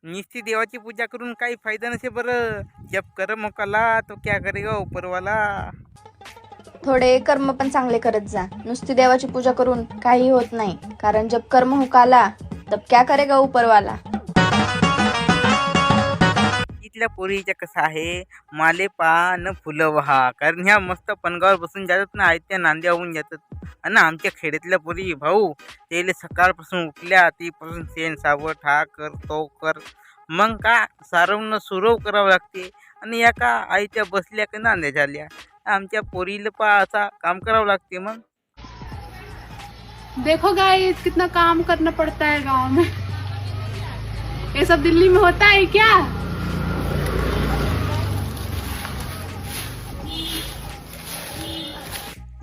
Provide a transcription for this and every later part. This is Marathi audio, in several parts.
निस्ती देवाची पूजा करून काही फायदा नसे बरं. जब कर्म मुकाला तो क्या करेगा उपरवाला. थोडे कर्म पण चांगले करत जा. नुसती देवाची पूजा करून काही होत नाही, कारण जब कर्म हुकाला तब क्या करेगा ऊपरवाला. इथल्या पोरीच्या कसं आहे, माले पा न फुलं वहा, कारण ह्या मस्त पणगावर बसून जातात ना, आयत्या नांद्या होऊन जातात. आणि आमच्या खेड्यातल्या पोरी भाऊ त्याला सकाळपासून उठल्या तीपासून शेण सावट हा कर तो कर, मग का सारवणं सुरव करावं लागते. आणि या का आईच्या बसल्या का नांद्या झाल्या. आमच्या पोरीला पा असा काम करावं लागते. मग देखो गाइस कितना काम करना पड़ता है गांव में। ये सब दिल्ली में होता है क्या?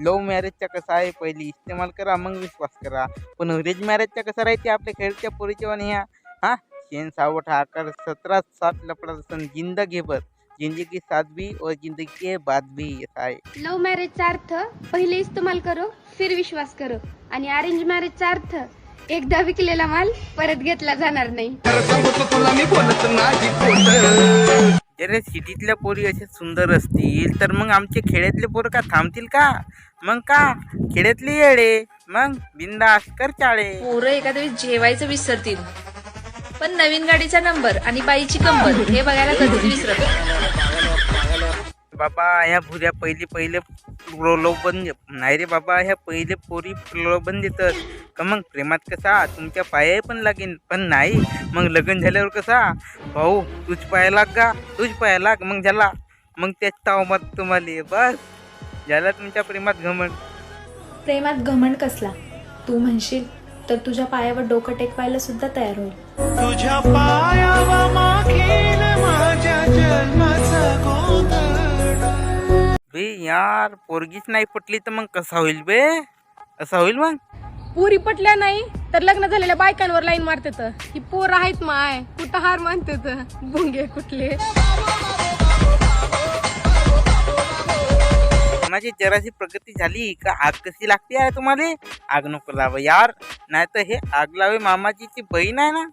लव्ह मॅरेजचा कसा आहे, पहिली इस्तेमाल करा मग विश्वास करा. पण अरेंज मॅरेजचा कसा राहते आपल्या खेळच्या पोरीच्या आणि ह्या हा शेण सावट हाकर 17 लपड़ा जिंदगी भर, जिंदगी साथ भी और जिंदगी के बाद भी. ऐसा आहे लव्ह मॅरेजचा अर्थ पहिले इस्तेमाल करो फिर विश्वास करो, आणि अरेंज मॅरेजचा अर्थ एकदा विकलेला माल परत घेतला जाणार नाही. जर सिटीतल्या पोरी असे सुंदर असतील तर मग आमचे खेड्यातले पोरं का थांबतील का. मग का खेड्यातले येडे मग बिंदास कर चाळे. पोरं एखाद्या वेळेस जेवायचं विसरतील, पण नवीन गाडीचा नंबर आणि बाईची कंबर हे बघायला कधीच विसरत नाही. बाबा ह्या भुऱ्या पहिले प्रलोभन नाही रे बाबा. ह्या पहिले पोरी प्रलोभन देतात का मग प्रेमात कसा तुमच्या पाया पण लागेल, पण नाही मग लग्न झाल्यावर कसा भाऊ तूच पाया लाग का तूच पाया लाग. मग झाला मग त्याच तावमात तुम्हाला बस झाला तुमच्या प्रेमात घमंड. प्रेमात घमंड कसला, तू म्हणशील तर तुझ्या पायावर डोकं टेकवायला सुद्धा तयार होईल. तुझ्या पायावर माखील माझ्या जन्माचा गोंधळ. बे यार पोरगीच नाही पटली तर मग कसा होईल बे. असा होईल मग. पुरी पटल्या नाही तर लग्न झालेल्या बायकांवर लाईन मारते तर ही पोर आहेत माय कुठं हार मानते तर बुंगे कुठले. माझी जराशी प्रगती झाली का आग कशी लागते आहे तुम्हाला. आग नको लावा यार, नाही तर हे आग लावे मामाची ती बहीण आहे ना.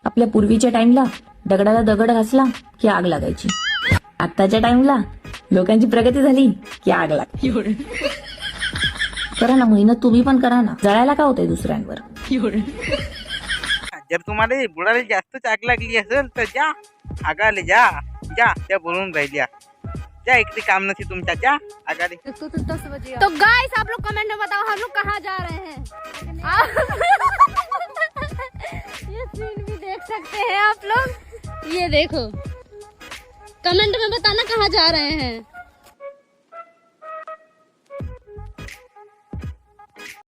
आपल्या पूर्वीच्या टाइमला दगडाला दगड घासला की आग लागायची. आत्ताच्या टाइमला लोकांची प्रगती झाली की आग लागते. करा ना मेहनत, तुम्ही पण करा ना. जळायला का होतंय दुसऱ्यांवर. जर तुम्हाला बुडाला जास्तच आग लागली असेल तर जा आगाले जा त्या बोलून राहिल्या. जा इकडे काम नसे तुमच्या, जा आगाले. तो गाइस आप लोग कमेंट में बताओ हम लोग कहाँ जा रहे हैं. ये सीन भी देख सकते हैं आप लोग. ये देखो कमेंट में बताना कहाँ जा रहे हैं.